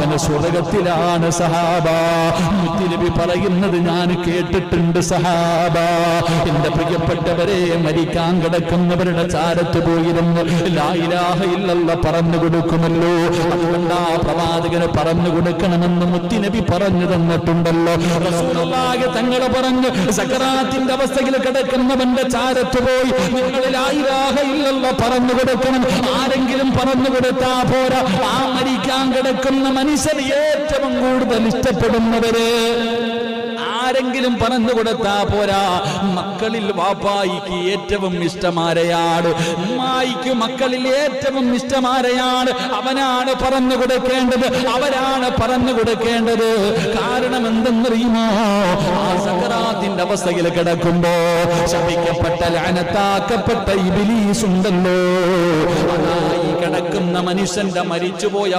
അവന് സ്വർഗത്തിലാണ് സഹാബ. മുത്തുനബി പറയുന്നത് ഞാൻ കേട്ടിട്ടുണ്ട് സഹാബ. എന്റെ പ്രിയപ്പെട്ടവരെ, മരിക്കാൻ കിടക്കുന്നവരുടെ ചാരത്ത് പോയിരുന്നു ലാ ഇലാഹ ഇല്ലല്ലാഹ് പറഞ്ഞു കൊടുക്കുമല്ലോ. അതുകൊണ്ട് ആ പ്രവാചകന് പറഞ്ഞു കൊടുക്കണമെന്ന് മുത്തുനബി പറഞ്ഞു തന്നിട്ടുണ്ടല്ലോ. റസൂലുള്ളാഹി തങ്ങൾ പറഞ്ഞു, സക്കറാത്തിന്റെ അവസ്ഥയിൽ കിടക്കുന്നവന്റെ ചാരത്ത് പോയി നിങ്ങൾ ലാ ഇലാഹ ഇല്ലല്ലാഹ് പറഞ്ഞു കൊടുക്കണം. ആരെങ്കിലും പറഞ്ഞു കൊടുത്താ പോരാ, ആ മരിക്കാൻ കിടക്കുന്ന മനുഷ്യന് ഏറ്റവും കൂടുതൽ ഇഷ്ടപ്പെടുന്നവര് ആരെങ്കിലും പറഞ്ഞു കൊടുത്താ പോരാ. മക്കളിൽ വാപ്പായിക്ക് ഏറ്റവും ഇഷ്ടമാരെയാണ്, ഉമ്മായിക്ക് മക്കളിൽ ഏറ്റവും ഇഷ്ടമാരെയാണ്. അവനാണ് പറഞ്ഞു കൊടുക്കേണ്ടത്, അവരാണ് പറഞ്ഞു കൊടുക്കേണ്ടത്. കാരണം എന്തെന്നറിയുമോ? ആ സക്കറാത്തിന്റെ അവസ്ഥയിൽ കിടക്കുമ്പോ ശപിക്കപ്പെട്ട ലഅനത്താക്കപ്പെട്ട ഇബ്ലീസ് ഉണ്ടല്ലോ, അതായി കിടക്കുന്ന മനുഷ്യന്റെ മരിച്ചുപോയ